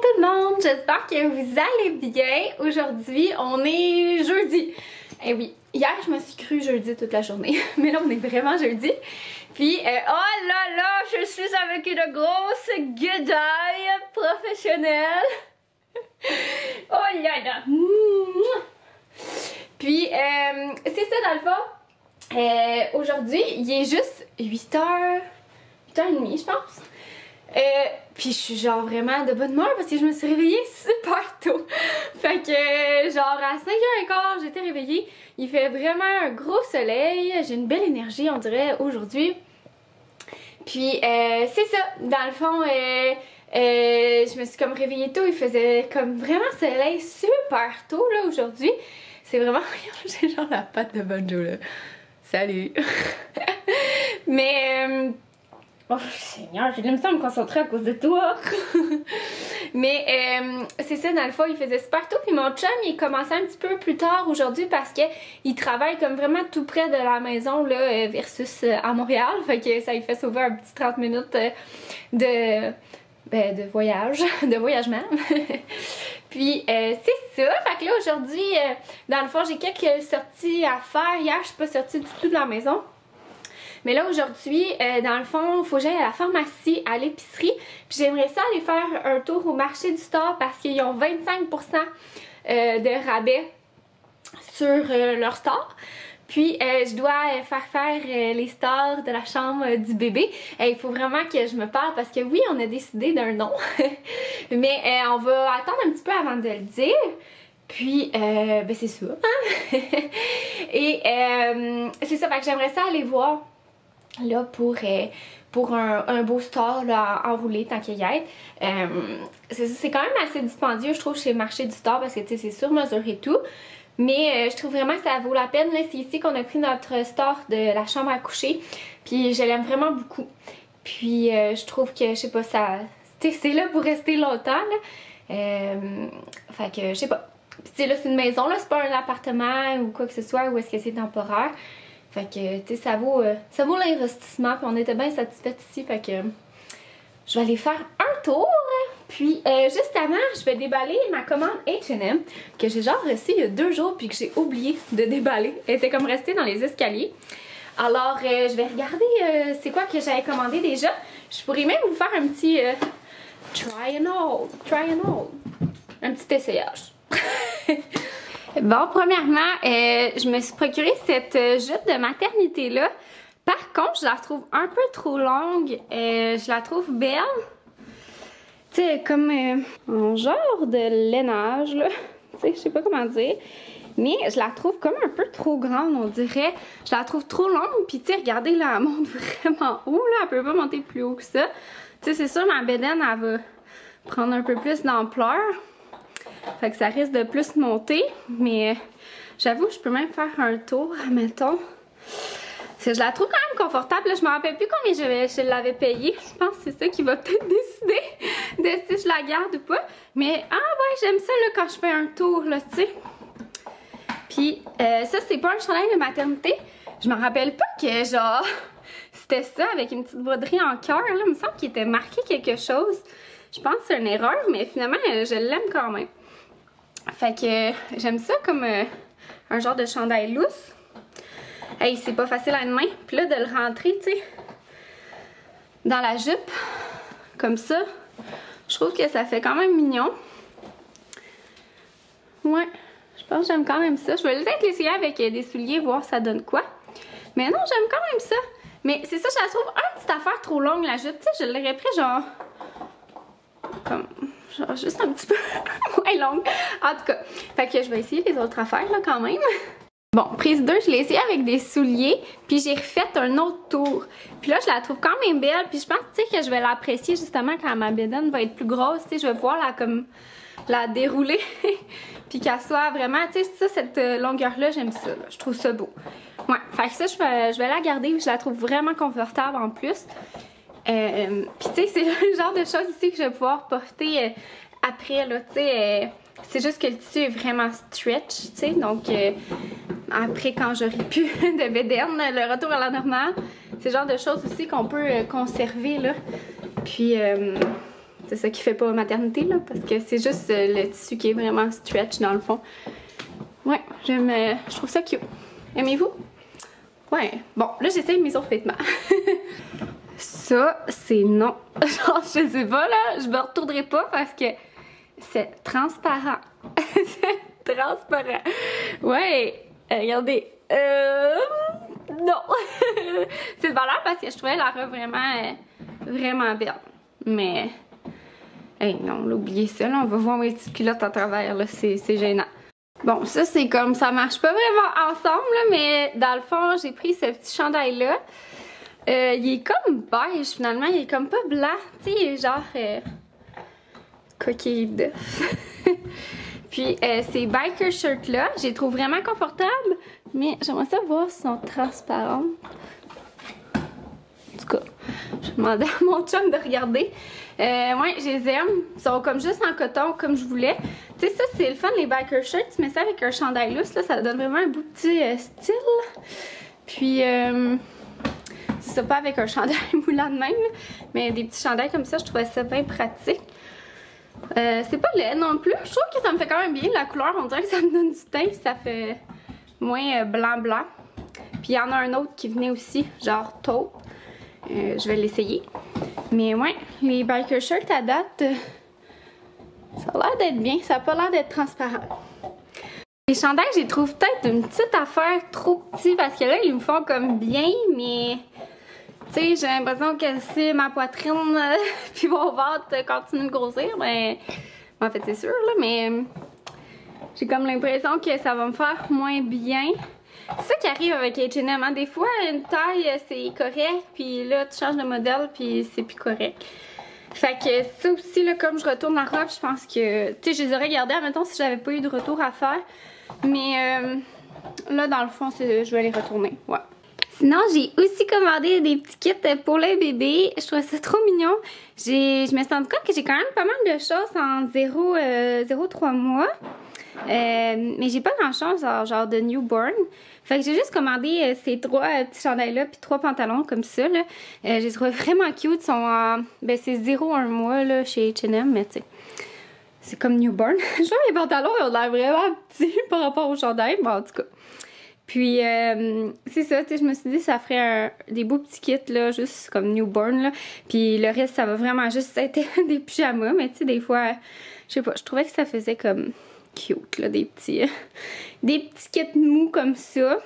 tout le monde, j'espère que vous allez bien. Aujourd'hui, on est jeudi. Eh oui, hier je me suis crue jeudi toute la journée, mais là on est vraiment jeudi. Puis, oh là là, je suis avec une grosse guedaille professionnelle. Oh là là. Puis, c'est ça dans le fond. Aujourd'hui, il est juste 8h30, je pense. Puis je suis genre vraiment de bonne humeur parce que je me suis réveillée super tôt. Fait que genre à 5h15 j'étais réveillée. Il fait vraiment un gros soleil. J'ai une belle énergie on dirait aujourd'hui. Puis c'est ça, dans le fond je me suis comme réveillée tôt. Il faisait comme vraiment soleil super tôt là aujourd'hui. C'est vraiment, j'ai genre la patte de Bonjo là. Salut! Mais oh Seigneur, j'ai de la misère à me concentrer à cause de toi. Mais c'est ça, dans le fond, il faisait super tôt. Puis mon chum, il commençait un petit peu plus tard aujourd'hui parce qu'il travaille comme vraiment tout près de la maison là, versus à Montréal. Fait que ça lui fait sauver un petit 30 minutes de voyage, de voyagement. Puis c'est ça, fait que là aujourd'hui, dans le fond, j'ai quelques sorties à faire. Hier, je suis pas sortie du tout de la maison. Mais là aujourd'hui, dans le fond, il faut que j'aille à la pharmacie, à l'épicerie. Puis j'aimerais ça aller faire un tour au marché du store parce qu'ils ont 25% de rabais sur leur store. Puis je dois faire les stores de la chambre du bébé. Il faut vraiment que je me parle parce que oui, on a décidé d'un nom. Mais on va attendre un petit peu avant de le dire. Puis, ben c'est ça. Hein? Et c'est ça, fait que j'aimerais ça aller voir là pour un beau store là, enroulé tant qu'il y ait. C'est quand même assez dispendieux je trouve chez le marché du store parce que tu sais c'est sur mesure et tout. Mais je trouve vraiment que ça vaut la peine. C'est ici qu'on a pris notre store de la chambre à coucher. Puis je l'aime vraiment beaucoup. Puis je trouve que, je sais pas, ça c'est là pour rester longtemps. Là. Fait que, je sais pas. Puis là, c'est une maison, là, c'est pas un appartement ou quoi que ce soit, ou est-ce que c'est temporaire. Fait que, tu sais, ça vaut l'investissement. Puis on était bien satisfaits ici. Fait que je vais aller faire un tour. Puis, juste avant, je vais déballer ma commande H&M que j'ai genre reçue il y a 2 jours puis que j'ai oublié de déballer. Elle était comme restée dans les escaliers. Alors, je vais regarder c'est quoi que j'avais commandé déjà. Je pourrais même vous faire un petit try and hold. Un petit essayage. Bon, premièrement, je me suis procuré cette jupe de maternité là. Par contre, je la trouve un peu trop longue. Je la trouve belle. Tu sais, comme un genre de lainage, là. Tu sais, je sais pas comment dire. Mais je la trouve comme un peu trop grande, on dirait. Je la trouve trop longue. Puis, tu sais, regardez, là, elle monte vraiment haut, là. Elle peut pas monter plus haut que ça. Tu sais, c'est sûr, ma bédaine, elle va prendre un peu plus d'ampleur. Fait que ça risque de plus monter. Mais j'avoue, je peux même faire un tour, admettons. Je la trouve quand même confortable. Là, je me rappelle plus combien je l'avais payé. Je pense que c'est ça qui va peut-être décider de si je la garde ou pas. Mais ah ouais, j'aime ça là, quand je fais un tour, là, tu sais. Puis ça, c'est pas un chandail de maternité. Je me rappelle pas que genre c'était ça avec une petite broderie en cœur. Là, il me semble qu'il était marqué quelque chose. Je pense que c'est une erreur, mais finalement, je l'aime quand même. Fait que j'aime ça comme un genre de chandail lousse. Hey, c'est pas facile à une main. Puis là, de le rentrer, tu sais, dans la jupe, comme ça, je trouve que ça fait quand même mignon. Ouais, je pense que j'aime quand même ça. Je vais peut-être l'essayer avec des souliers, voir ça donne quoi. Mais non, j'aime quand même ça. Mais c'est ça, je la trouve un petite affaire trop longue, la jupe. Tu sais, je l'aurais pris genre... comme... genre juste un petit peu moins longue. En tout cas, fait que je vais essayer les autres affaires, là, quand même. Bon, prise 2, je l'ai essayé avec des souliers, puis j'ai refait un autre tour. Puis là, je la trouve quand même belle, puis je pense, tu sais, que je vais l'apprécier justement quand ma bédaine va être plus grosse, tu sais, je vais pouvoir la dérouler, puis qu'elle soit vraiment, tu sais, ça, cette longueur-là, j'aime ça, là. Je trouve ça beau. Ouais, fait que ça, je vais la garder, puis je la trouve vraiment confortable en plus. Puis tu sais, c'est le genre de choses ici que je vais pouvoir porter après, là, tu sais... c'est juste que le tissu est vraiment stretch, tu sais, donc après quand j'aurai plus de bédaine, le retour à la normale, c'est le genre de choses aussi qu'on peut conserver là. Puis c'est ça qui fait pas maternité là, parce que c'est juste le tissu qui est vraiment stretch dans le fond. Ouais, j'aime, je trouve ça cute. Aimez-vous? Ouais. Bon, là j'essaye mes autres vêtements. Ça, c'est non. Genre, je sais pas là, je me retournerai pas parce que c'est transparent. C'est transparent. Ouais, regardez. Non. C'est de valeur parce que je trouvais la robe vraiment belle. Mais, hey, non, oubliez ça, là, on va voir mes petites culottes à travers, là, c'est gênant. Bon, ça, c'est comme, ça marche pas vraiment ensemble, là, mais dans le fond, j'ai pris ce petit chandail-là. Il est comme beige, finalement, il est comme pas blanc, tu sais, il est genre coquille d'œuf. Puis, ces biker shirts-là, je les trouve vraiment confortables, mais j'aimerais ça voir s'ils sont transparents. En tout cas, je demandais à mon chum de regarder. Ouais, je les aime. Ils sont comme juste en coton, comme je voulais. Tu sais, ça, c'est le fun, les biker shirts. Tu mets ça avec un chandail lousse, là, ça donne vraiment un beau petit style. Puis, c'est ça, pas avec un chandail moulant de même, là, mais des petits chandails comme ça, je trouvais ça bien pratique. C'est pas laid non plus. Je trouve que ça me fait quand même bien la couleur. On dirait que ça me donne du teint. Ça fait moins blanc. Puis il y en a un autre qui venait aussi, genre taupe. Je vais l'essayer. Mais ouais, les biker shirts à date, ça a l'air d'être bien. Ça a pas l'air d'être transparent. Les chandails, je les trouve peut-être une petite affaire trop petite parce que là, ils me font comme bien, mais... Tu sais, j'ai l'impression que si ma poitrine puis mon ventre continue de grossir, ben en fait c'est sûr là, mais j'ai comme l'impression que ça va me faire moins bien. C'est ça qui arrive avec H&M, hein? Des fois une taille c'est correct, puis là tu changes de modèle puis c'est plus correct. Fait que ça aussi là, comme je retourne la robe, je pense que, tu sais, je les aurais gardées, admettons si j'avais pas eu de retour à faire, mais là dans le fond je vais les retourner, ouais. Sinon, j'ai aussi commandé des petits kits pour les bébés. Je trouve ça trop mignon. Je me suis rendu compte que j'ai quand même pas mal de choses en 0,3 mois. Mais j'ai pas grand chose genre de newborn. Fait que j'ai juste commandé ces 3 petits chandails-là puis 3 pantalons comme ça. Là. Je les trouve vraiment cute. Ils sont en... Ben, c'est 0,1 mois là, chez H&M, mais tu sais. C'est comme newborn. Je trouve que les pantalons ont l'air vraiment petits par rapport aux chandails. Bon, en tout cas. Puis, c'est ça, tu sais, je me suis dit, ça ferait des beaux petits kits, là, juste comme newborn, là. Puis le reste, ça va vraiment juste être des pyjamas, mais tu sais, des fois, je sais pas, je trouvais que ça faisait comme cute, là, des petits kits mous comme ça.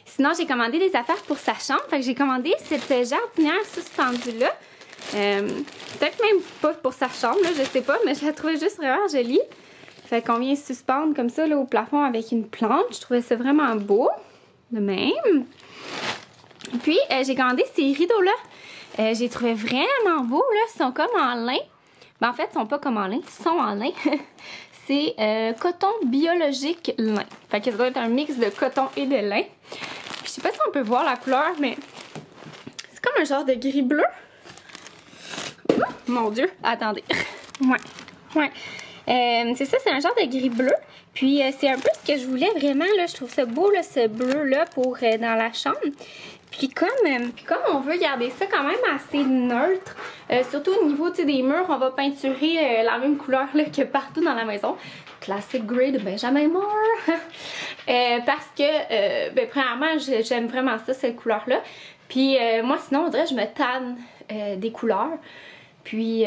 Sinon, j'ai commandé des affaires pour sa chambre, fait que j'ai commandé cette jardinière suspendue-là. Peut-être même pas pour sa chambre, là, je sais pas, mais je la trouvais juste vraiment jolie. Fait qu'on vient suspendre comme ça là, au plafond avec une plante. Je trouvais ça vraiment beau. De même. Puis, j'ai commandé ces rideaux-là. J'ai trouvé vraiment beaux. Là. Ils sont comme en lin. Ben, en fait, ils sont pas comme en lin. Ils sont en lin. C'est coton biologique lin. Fait que ça doit être un mix de coton et de lin. Puis, je sais pas si on peut voir la couleur, mais c'est comme un genre de gris-bleu. Oh, mon Dieu. Attendez. Ouais. C'est ça, c'est un genre de gris bleu. Puis c'est un peu ce que je voulais vraiment, là. Je trouve ça beau, là, ce bleu-là, pour dans la chambre. Puis comme on veut garder ça quand même assez neutre, surtout au niveau des murs, on va peinturer la même couleur là, que partout dans la maison. Classic Grey de Benjamin Moore. Parce que, ben, premièrement, j'aime vraiment ça, cette couleur-là. Puis moi, sinon, on dirait que je me tanne des couleurs. Puis...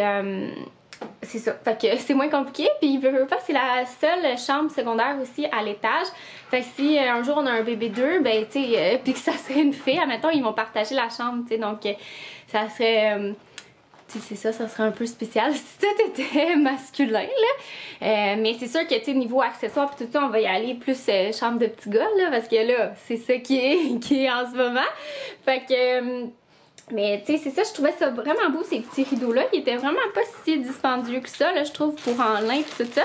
c'est ça, fait que c'est moins compliqué, puis il veut pas, c'est la seule chambre secondaire aussi à l'étage. Fait que si un jour on a un bébé 2, ben tu sais, puis que ça serait une fille, admettons, ils vont partager la chambre, tu sais, donc ça serait, tu sais, c'est ça serait un peu spécial si tout était masculin, là. Mais c'est sûr que, tu sais, niveau accessoires pis tout ça, on va y aller plus chambre de petit gars, là, parce que là, c'est ça qui est en ce moment. Fait que... mais tu sais, c'est ça, je trouvais ça vraiment beau, ces petits rideaux-là. Ils étaient vraiment pas si dispendieux que ça, là, je trouve, pour en lin et tout ça.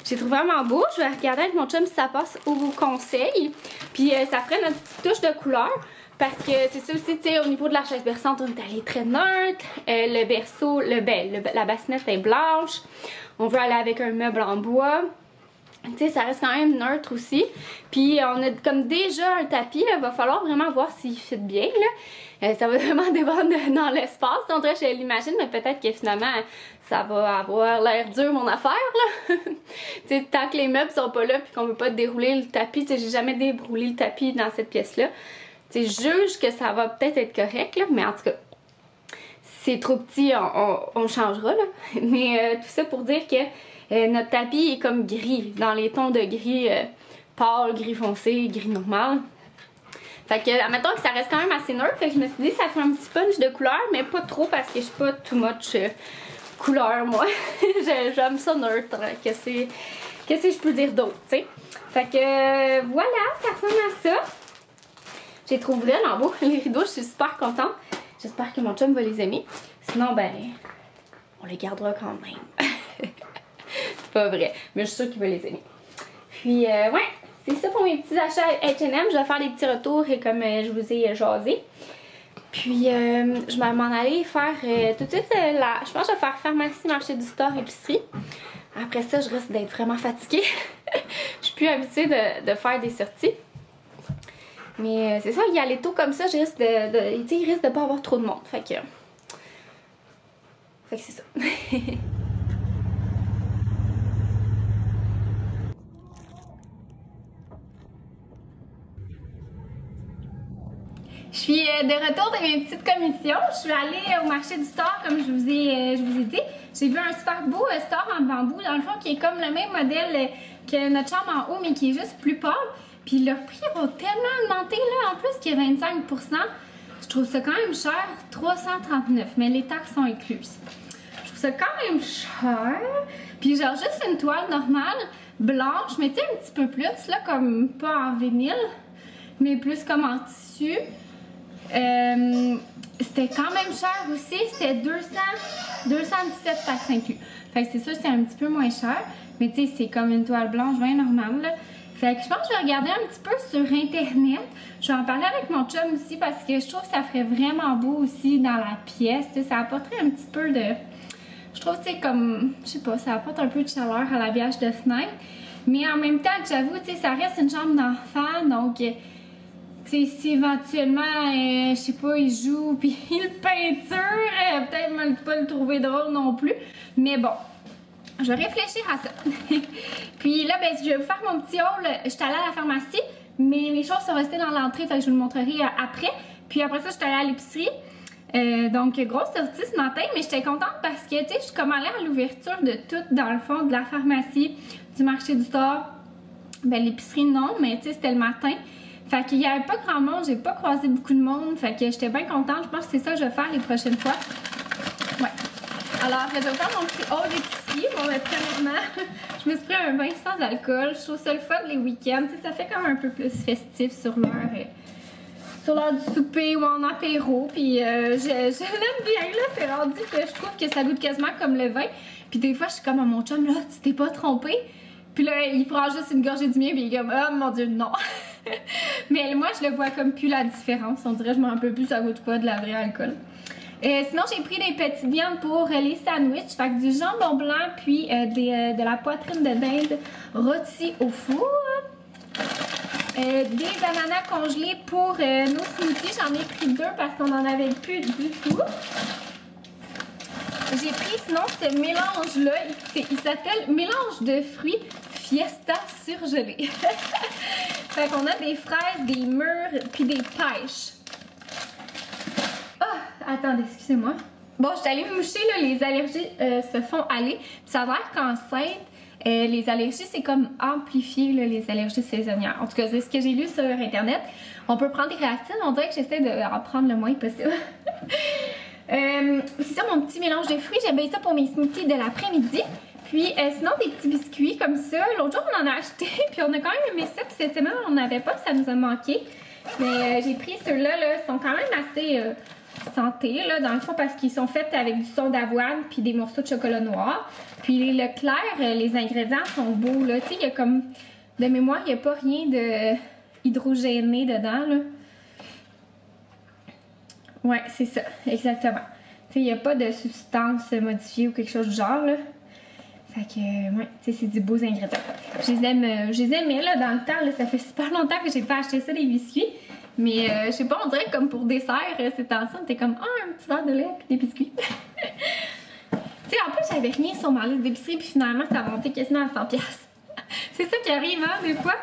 J'ai trouvé vraiment beau. Je vais regarder avec mon chum si ça passe au conseil. Puis ça ferait notre petite touche de couleur. Parce que c'est ça aussi, tu sais, au niveau de la chaise berçante, on est allé très neutre. Le berceau, la bassinette est blanche. On veut aller avec un meuble en bois. tu sais, ça reste quand même neutre aussi. Puis on a comme déjà un tapis, il va falloir vraiment voir s'il fit bien, là. Ça va vraiment dépendre dans l'espace. On dirait que je l'imagine, mais peut-être que finalement, ça va avoir l'air dur, mon affaire, là. Tu sais, tant que les meubles sont pas là puis qu'on veut pas dérouler le tapis, tu sais, j'ai jamais déroulé le tapis dans cette pièce-là. Tu sais, je juge que ça va peut-être être correct, là, mais en tout cas, si c'est trop petit, on changera, là. Mais tout ça pour dire que notre tapis est comme gris, dans les tons de gris pâle, gris foncé, gris normal. Fait que, admettons que ça reste quand même assez neutre, fait que je me suis dit ça fait un petit punch de couleur, mais pas trop parce que je suis pas too much couleur, moi. J'aime ça neutre, qu'est-ce que je peux dire d'autre, tu sais. Fait que, voilà, ça ressemble à ça. J'ai trouvé vraiment beau les rideaux, je suis super contente. J'espère que mon chum va les aimer. Sinon, ben, on les gardera quand même. C'est pas vrai, mais je suis sûre qu'il va les aimer. Puis, ouais, c'est ça pour mes petits achats H&M. Je vais faire des petits retours et comme je vous ai jasé. Puis, je vais m'en aller faire tout de suite, je pense que je vais faire pharmacie, marché du store, épicerie. Après ça, je risque d'être vraiment fatiguée. Je suis plus habituée de faire des sorties. Mais c'est ça, y aller tôt comme ça, il risque de pas avoir trop de monde. Fait que c'est ça. Je suis de retour de mes petites commissions. Je suis allée au marché du store comme je vous ai dit. J'ai vu un super beau store en bambou, dans le fond, qui est comme le même modèle que notre chambre en haut, mais qui est juste plus pâle. Puis leurs prix vont tellement augmenter, là, en plus qu'il y a 25%. Je trouve ça quand même cher, 339, mais les taxes sont incluses. Je trouve ça quand même cher. Puis genre juste une toile normale, blanche, mais tu sais un petit peu plus, là, comme pas en vinyle, mais plus comme en tissu. C'était quand même cher aussi, c'était 217 taxes inclus. Fait que c'est sûr c'est un petit peu moins cher, mais tu sais c'est comme une toile blanche bien normale là. Fait que je pense que je vais regarder un petit peu sur internet. Je vais en parler avec mon chum aussi parce que je trouve que ça ferait vraiment beau aussi dans la pièce. Tu sais, ça apporterait un petit peu de... Je trouve tu sais comme, je sais pas, ça apporte un peu de chaleur à l'habillage de fenêtre. Mais en même temps, j'avoue, tu sais, ça reste une chambre d'enfant, donc... Tu sais, si éventuellement, je sais pas, il joue puis il peinture, peut-être même pas le trouver drôle non plus. Mais bon, je vais réfléchir à ça. Puis là, ben, je vais vous faire mon petit haul. Je suis allée à la pharmacie, mais mes choses sont restées dans l'entrée, fait que je vous le montrerai après. Puis après ça, je suis allée à l'épicerie. Donc, grosse sortie ce matin, mais j'étais contente parce que, tu sais, je suis comme allée à l'ouverture de tout, dans le fond, de la pharmacie, du marché du store. Ben, l'épicerie, non, mais tu sais, c'était le matin. Fait qu'il y avait pas grand monde, j'ai pas croisé beaucoup de monde, fait que j'étais bien contente. Je pense que c'est ça que je vais faire les prochaines fois. Ouais. Alors, je vais faire mon petit haul d'épicerie. Bon, ben, premièrement, je me suis pris un vin sans alcool. Je trouve ça le fun les week-ends. Ça fait comme un peu plus festif sur l'heure du souper ou en apéro. Puis, je l'aime bien, là. C'est rendu que je trouve que ça goûte quasiment comme le vin. Puis, des fois, je suis comme à mon chum, là, tu t'es pas trompé. Puis là, il prend juste une gorgée du mien, puis il est comme, oh mon dieu, non. Mais moi, je le vois comme plus la différence. On dirait, je m'en peux plus, ça goûte quoi de la vraie alcool. Sinon, j'ai pris des petites viandes pour les sandwichs. Fait que du jambon blanc, puis de la poitrine de dinde rôtie au four. Des ananas congelés pour nos smoothies. J'en ai pris 2 parce qu'on en avait plus du tout. J'ai pris sinon ce mélange-là. Il s'appelle mélange de fruits Fiesta surgelé. Fait qu'on a des fraises, des mûres, puis des pêches. Ah, attendez, excusez-moi. Bon, je suis allée me moucher, là, les allergies se font aller. Puis ça a l'air qu'enceinte, les allergies, c'est comme amplifier là, les allergies saisonnières. En tout cas, c'est ce que j'ai lu sur Internet. On peut prendre des réactines, on dirait que j'essaie d'en prendre le moins possible. C'est ça mon petit mélange de fruits. J'aime bien ça pour mes smoothies de l'après-midi. Puis sinon des petits biscuits comme ça. L'autre jour on en a acheté puis on a quand même aimé ça. Puis cette semaine on n'avait pas, ça nous a manqué. Mais j'ai pris ceux-là, là, ils sont quand même assez santé là, dans le fond parce qu'ils sont faits avec du son d'avoine puis des morceaux de chocolat noir. Puis les Leclerc, les ingrédients sont beaux là. Tu sais, il y a comme, de mémoire, il n'y a pas rien de hydrogéné dedans là. Ouais, c'est ça, exactement. Tu sais, il n'y a pas de substance modifiée ou quelque chose du genre, là. Fait que, ouais, tu sais, c'est du beaux ingrédients. Je les aimais, là, dans le temps, là, ça fait super longtemps que j'ai pas acheté ça, des biscuits. Mais, je sais pas, on dirait comme pour dessert, ces temps-ci, on était comme, un petit verre de lait puis des biscuits. Tu sais, en plus, j'avais rien sur ma liste d'épicerie, puis finalement, ça a monté quasiment à 100$. C'est ça qui arrive, hein, des fois.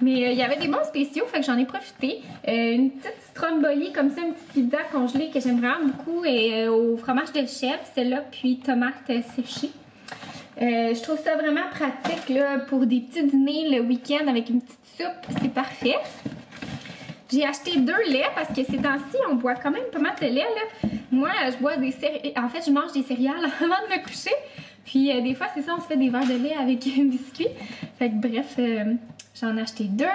Mais il y avait des bons spéciaux, fait que j'en ai profité. Une petite stromboli, comme ça, une petite pizza congelée que j'aime vraiment beaucoup, et au fromage de chèvre, celle-là, puis tomates séchées. Je trouve ça vraiment pratique là, pour des petits dîners le week-end avec une petite soupe, c'est parfait. J'ai acheté 2 laits parce que ces temps-ci, on boit quand même pas mal de lait. Là. Moi, je bois des céréales. En fait, je mange des céréales avant de me coucher. Puis des fois, c'est ça, on se fait des verres de lait avec un biscuit. Fait que bref, j'en ai acheté 2.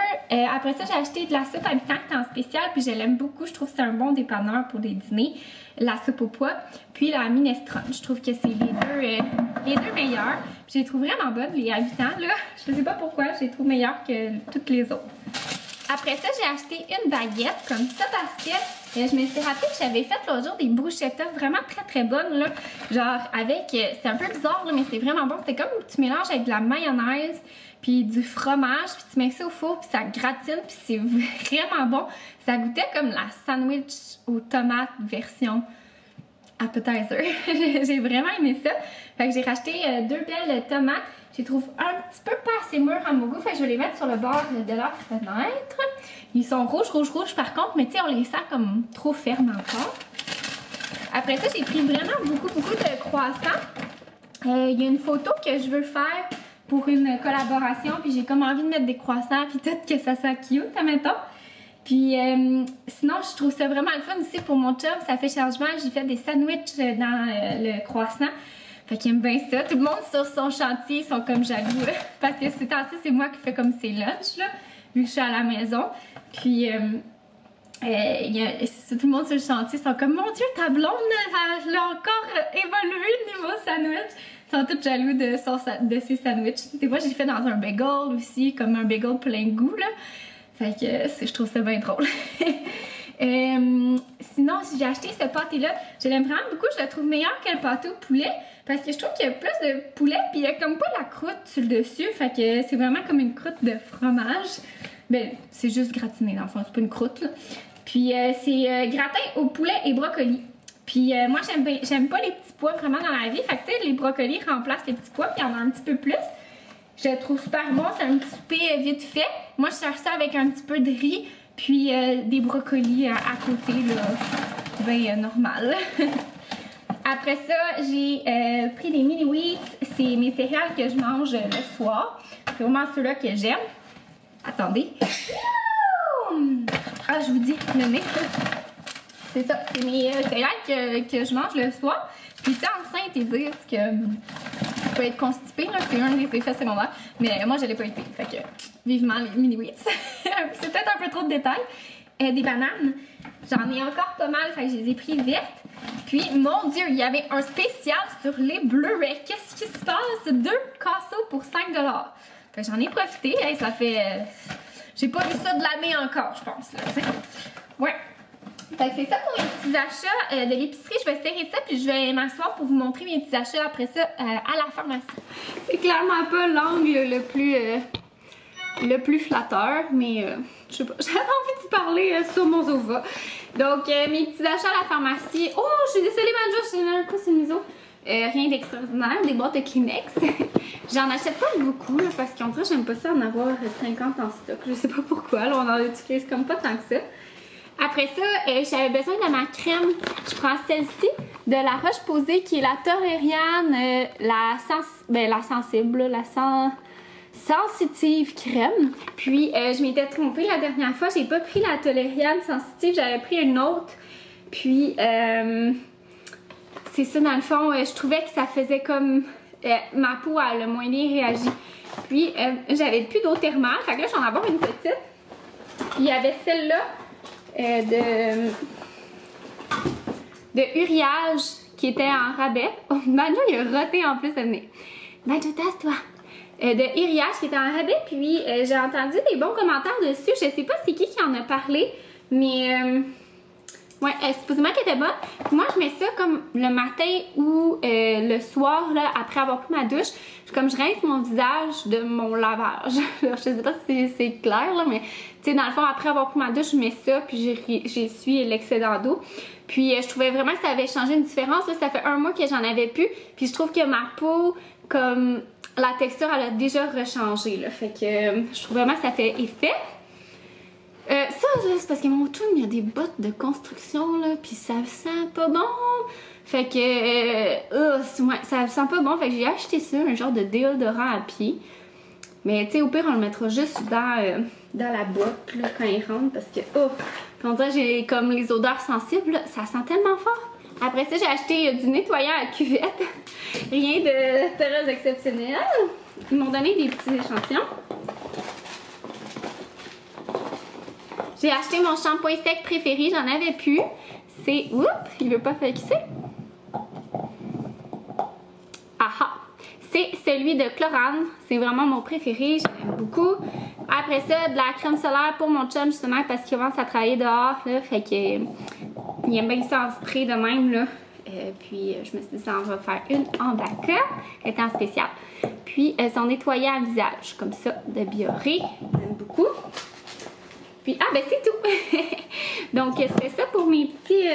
Après ça, j'ai acheté de la soupe habitant qui est en spécial. Puis je l'aime beaucoup. Je trouve que c'est un bon dépanneur pour des dîners. La soupe au pois. Puis la minestrone. Je trouve que c'est les deux meilleures. Puis je les trouve vraiment bonnes, les habitants. Là. Je sais pas pourquoi, je les trouve meilleures que toutes les autres. Après ça, j'ai acheté une baguette comme ça parce que je me suis rappelé que j'avais fait l'autre jour des bruschettas vraiment très bonnes là. Genre avec, c'est un peu bizarre là, mais c'est vraiment bon. C'était comme tu mélanges avec de la mayonnaise puis du fromage puis tu mets ça au four puis ça gratine puis c'est vraiment bon. Ça goûtait comme la sandwich aux tomates version appetizer. J'ai vraiment aimé ça. Fait que j'ai racheté 2 belles tomates. Je les trouve un petit peu pas assez mûrs à mon goût. Fait que je vais les mettre sur le bord de leur fenêtre. Ils sont rouges par contre, mais tu sais, on les sent comme trop fermes encore. Après ça, j'ai pris vraiment beaucoup de croissants. Il y a une photo que je veux faire pour une collaboration. Puis j'ai comme envie de mettre des croissants puis tout que ça soit cute, admettons. Puis sinon, je trouve ça vraiment le fun aussi pour mon chum. Ça fait changement. J'ai fait des sandwichs dans le croissant. Fait qu'il aime bien ça. Tout le monde sur son chantier sont comme jaloux. Parce que ces temps-ci, c'est moi qui fais comme ses lunchs, là, vu que je suis à la maison. Puis, tout le monde sur le chantier sont comme, mon Dieu, ta blonde, elle a encore évolué niveau sandwich. Ils sont tous jaloux de ses sandwichs. Des fois, j'ai fait dans un bagel aussi, comme un bagel plein de goût, là. Fait que je trouve ça bien drôle. Sinon, si j'ai acheté ce pâté-là, je l'aime vraiment beaucoup. Je le trouve meilleur que le pâté au poulet. Parce que je trouve qu'il y a plus de poulet, puis il y a comme pas la croûte sur le dessus. Fait que c'est vraiment comme une croûte de fromage. Ben, c'est juste gratiné dans le fond, c'est pas une croûte, là. Puis c'est gratin au poulet et brocoli. Puis moi, j'aime pas les petits pois vraiment dans la vie. Fait que tu sais, les brocolis remplacent les petits pois, puis il y en a un petit peu plus. Je le trouve super bon, c'est un petit souper vite fait. Moi, je sers ça avec un petit peu de riz, puis des brocolis à côté, là, ben normal. Après ça, j'ai pris des mini wheats. C'est mes céréales que je mange le soir. C'est vraiment ceux-là que j'aime. Attendez. Ah, je vous dis le nez. C'est ça, c'est mes céréales que je mange le soir. Puis tu sais, enceinte, ils disent que je peux être constipée, là, c'est un des effets secondaires. Mais moi, je l'ai pas été. Fait que vivement les mini wheats. C'est peut-être un peu trop de détails. Des bananes. J'en ai encore pas mal, fait que je les ai pris vertes. Puis, mon Dieu, il y avait un spécial sur les Blu-ray. Qu'est-ce qui se passe? 2 casseaux pour 5$. Fait que j'en ai profité. Hey, ça fait... j'ai pas vu ça de l'année encore, je pense. Là, ouais. Fait que c'est ça pour mes petits achats de l'épicerie. Je vais serrer ça, puis je vais m'asseoir pour vous montrer mes petits achats après ça à la pharmacie. C'est clairement pas l'angle le plus flatteur, mais je sais pas, j'avais envie de parler sur mon Zova. Donc, mes petits achats à la pharmacie. Oh, je suis désolée, Manjo, je suis un coup sur le miso. Rien d'extraordinaire, des boîtes de Kleenex. J'en achète pas beaucoup là, parce qu'en vrai, j'aime pas ça en avoir 50 en stock. Je sais pas pourquoi, alors on en utilise comme pas tant que ça. Après ça, j'avais besoin de ma crème. Je prends celle-ci de La Roche-Posay qui est la Tolériane, la sensible, la sensitive crème. Puis je m'étais trompée la dernière fois, j'ai pas pris la Tolériane sensitive, j'avais pris une autre. Puis c'est ça dans le fond, je trouvais que ça faisait comme ma peau elle a moins bien réagi. Puis j'avais plus d'eau thermale, fait que là j'en ai avoir une petite. Puis il y avait celle-là de Uriage qui était en rabais. Oh, Banjo il a roté en plus de venir. Banjo, tasse-toi. De Uriage qui était en rabais, puis j'ai entendu des bons commentaires dessus. Je sais pas c'est qui en a parlé, mais Ouais, supposément qu'elle était bonne. Puis moi, je mets ça comme le matin ou le soir, là, après avoir pris ma douche. Comme je rince mon visage de mon lavage. Je sais pas si c'est clair, là, mais tu sais, dans le fond, après avoir pris ma douche, je mets ça, puis j'essuie l'excédent d'eau. Puis je trouvais vraiment que ça avait changé une différence. Là, ça fait 1 mois que j'en avais plus. Puis je trouve que ma peau, comme la texture, elle a déjà rechangé. Là. Fait que je trouve vraiment que ça fait effet. Ça, c'est parce que mon chum, il y a des bottes de construction, là, puis ça sent pas bon. Fait que, ouais, ça sent pas bon. Fait que j'ai acheté ça, un genre de déodorant à pied. Mais, tu sais, au pire, on le mettra juste dans la boîte, là, quand il rentre, parce que, quand j'ai comme les odeurs sensibles, là, ça sent tellement fort. Après ça, j'ai acheté du nettoyant à cuvette. Rien de très exceptionnel. Ils m'ont donné des petits échantillons. J'ai acheté mon shampoing sec préféré, j'en avais plus. C'est... Oups, il veut pas fixer. Aha! C'est celui de Chlorane. C'est vraiment mon préféré, j'aime beaucoup. Après ça, de la crème solaire pour mon chum, justement, parce qu'il commence à travailler dehors, là. Fait que... il aime bien ça en spray de même, là. Puis je me suis dit, ça en va faire une en backup, étant spéciale. Puis son nettoyant à visage, comme ça, de Bioré. J'aime beaucoup. Puis, ben c'est tout! Donc, c'était ça pour mes petits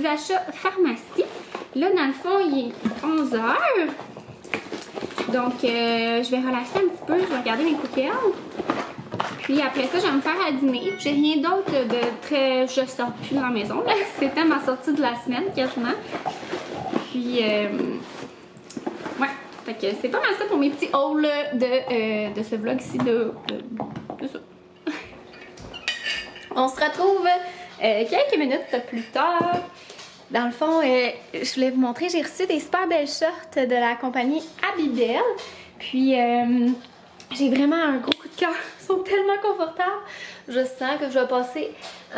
achats pharmacie. Là, dans le fond, il est 11h. Donc, je vais relaxer un petit peu, je vais regarder mes courriels. Puis après ça, je vais me faire à dîner. J'ai rien d'autre de très... Je sors plus de la maison. C'était ma sortie de la semaine, quasiment. Puis, ouais. Fait que c'est pas mal ça pour mes petits hauls de ce vlog-ci de ça. On se retrouve quelques minutes plus tard. Dans le fond, je voulais vous montrer, j'ai reçu des super belles shorts de la compagnie Abibel. Puis, j'ai vraiment un gros coup de cœur. Ils sont tellement confortables. Je sens que je vais passer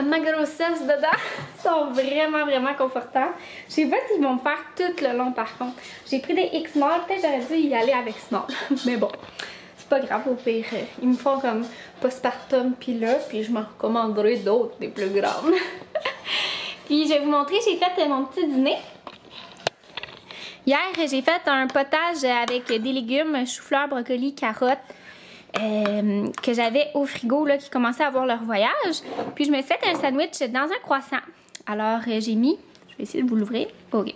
ma grossesse dedans. Ils sont vraiment, vraiment confortables. Je sais pas s'ils vont me faire tout le long, par contre. J'ai pris des X-Small. Peut-être j'aurais dû y aller avec Small. Mais bon. Pas grave, au pire, ils me font comme postpartum puis là, puis je m'en recommanderai d'autres, des plus grandes. Puis je vais vous montrer, j'ai fait mon petit dîner. Hier, j'ai fait un potage avec des légumes, chou-fleur, brocoli, carottes, que j'avais au frigo, là, qui commençaient à avoir leur voyage. Puis je me suis fait un sandwich dans un croissant. Alors j'ai mis, je vais essayer de vous l'ouvrir, ok.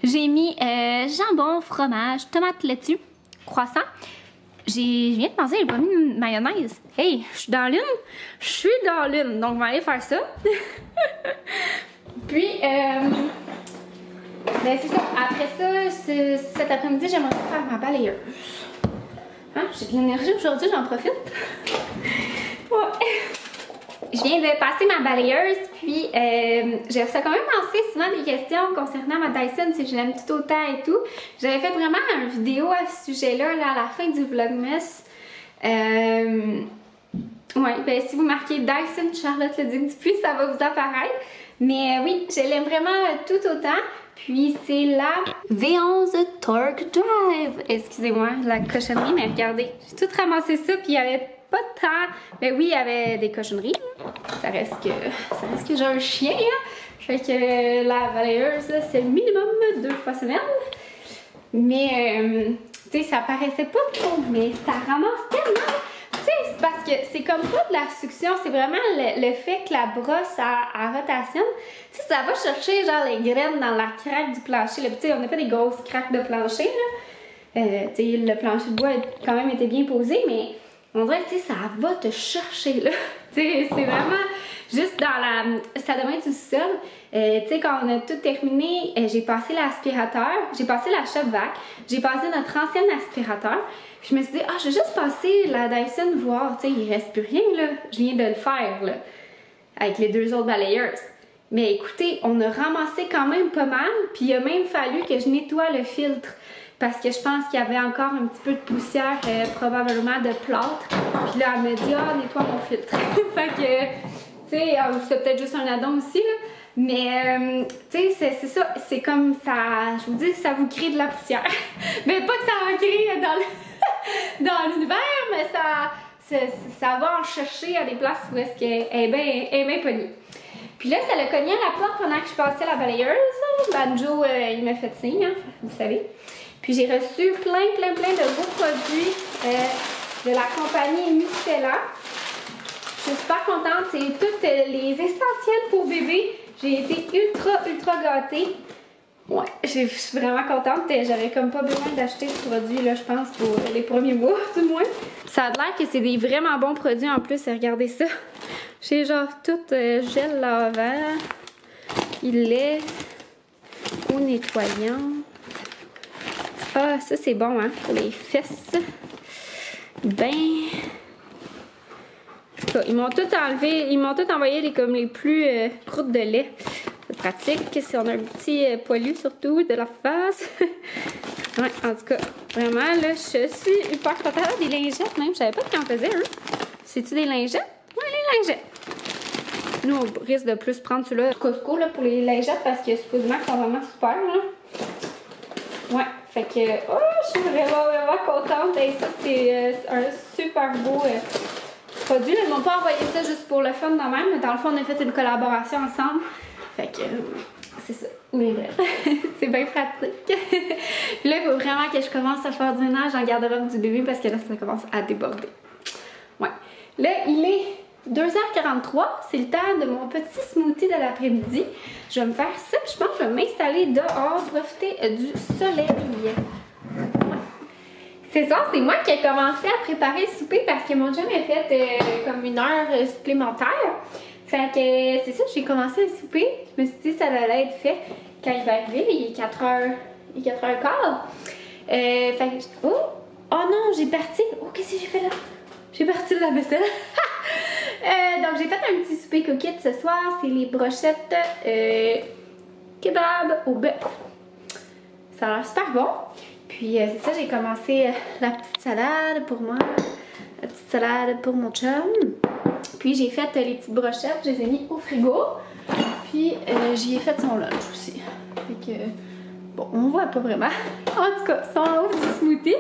J'ai mis jambon, fromage, tomate laitue, croissant. Je viens de penser, j'ai pas mis de mayonnaise. Hey, je suis dans l'une. Je suis dans l'une. Donc, on va aller faire ça. Puis, ben c'est ça. Après ça, cet après-midi, j'aimerais faire ma balayeuse. Hein? J'ai de l'énergie aujourd'hui, j'en profite. Ouais. Je viens de passer ma balayeuse, puis j'ai reçu quand même assez souvent des questions concernant ma Dyson, si je l'aime tout autant et tout. J'avais fait vraiment une vidéo à ce sujet-là, là, à la fin du vlogmas. Ouais, ben si vous marquez Dyson Charlotte Leduc-Dupuis, ça va vous apparaître. Mais oui, je l'aime vraiment tout autant. Puis c'est la V11 Torque Drive. Excusez-moi, la cochonnerie, mais regardez, j'ai tout ramassé ça, puis il y avait pas de temps. Ben oui, il y avait des cochonneries. Ça reste que j'ai un chien. Hein? Fait que la balayeuse, c'est le minimum 2 fois semaine. Mais, tu sais, ça paraissait pas trop, mais ça ramasse tellement. Tu sais, c'est parce que c'est comme pas de la succion, c'est vraiment le fait que la brosse à rotation, tu sais, ça va chercher genre les graines dans la craque du plancher. Tu sais, on a fait des grosses craques de plancher, là. Tu sais, le plancher de bois a quand même été bien posé, mais on dirait que, tu sais, ça va te chercher, là. Tu sais, c'est vraiment juste dans la salle de bain du sol. Tu sais, quand on a tout terminé, j'ai passé l'aspirateur, j'ai passé la shop vac, j'ai passé notre ancien aspirateur. Puis je me suis dit, je vais juste passer la Dyson voir, tu sais, il reste plus rien, là. Je viens de le faire, là, avec les 2 autres balayeuses. Mais écoutez, on a ramassé quand même pas mal, puis il a même fallu que je nettoie le filtre. Parce que je pense qu'il y avait encore un petit peu de poussière, probablement de plâtre. Puis là, elle m'a dit, nettoie mon filtre. Fait que, tu sais, c'est peut-être juste un addon aussi, là. Mais, tu sais, c'est ça, c'est comme ça, je vous dis, ça vous crée de la poussière. Mais pas que ça va créer dans l'univers, mais ça va en chercher à des places où est-ce qu'elle est bien pognée. Puis là, ça l'a cogné à la porte pendant que je passais la balayeuse. Banjo, il m'a fait signe, hein, vous savez. Puis j'ai reçu plein de beaux produits de la compagnie Mustela. Je suis super contente. C'est toutes les essentiels pour bébé. J'ai été ultra gâtée. Ouais, je suis vraiment contente. J'avais comme pas besoin d'acheter ce produit là, je pense, pour les premiers mois du moins. Ça a l'air que c'est des vraiment bons produits en plus. Regardez ça. J'ai genre tout gel lavant, lait, eau nettoyant. Ah, ça c'est bon hein, pour les fesses. Ben... Ils m'ont tout enlevé, ils m'ont tout envoyé les plus croûtes de lait. C'est pratique si on a un petit poilu surtout de la face. Ouais, en tout cas, vraiment là, je suis hyper contente. Des lingettes même, je savais pas qu'il en faisait, hein. C'est-tu des lingettes? Ouais, les lingettes. Nous, on risque de plus prendre celui-là Costco là, pour les lingettes parce que supposément qu'ils sont vraiment super là. Ouais, fait que, oh, je suis vraiment contente. Et ça, c'est un super beau produit. Ils m'ont pas envoyé ça juste pour le fun de même, mais dans le fond, on a fait une collaboration ensemble. Fait que, c'est ça. Mais c'est bien pratique. Puis là, il faut vraiment que je commence à faire du ménage en garde-robe du bébé parce que là, ça commence à déborder. Ouais. Là, il est 2h43. C'est le temps de mon petit smoothie de l'après-midi. Je vais me faire ça. Je pense que je vais m'installer dehors, profiter du soleil. C'est ça, c'est moi qui ai commencé à préparer le souper parce que mon chum a fait comme une heure supplémentaire. Fait que c'est ça, j'ai commencé le souper. Je me suis dit que ça allait être fait quand il va arriver. Il est 4h15. Fait que oh non, j'ai parti. Oh, qu'est-ce que j'ai fait là? J'ai parti de la vaisselle. Donc j'ai fait un petit souper coquette ce soir. C'est les brochettes kebab au bœuf. Ça a l'air super bon. Puis c'est ça, j'ai commencé la petite salade pour moi, la petite salade pour mon chum. Puis j'ai fait les petites brochettes, je les ai mis au frigo. Puis j'y ai fait son lunch aussi. Fait que, bon, on voit pas vraiment. En tout cas, son petit smoothie.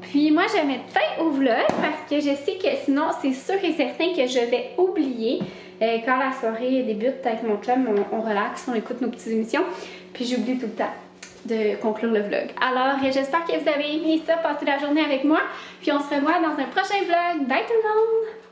Puis moi, je mets fin au vlog parce que je sais que sinon, c'est sûr et certain que je vais oublier. Quand la soirée débute avec mon chum, on relaxe, on écoute nos petites émissions. Puis j'oublie tout le temps de conclure le vlog. Alors, j'espère que vous avez aimé ça, passer la journée avec moi. Puis on se revoit dans un prochain vlog. Bye tout le monde!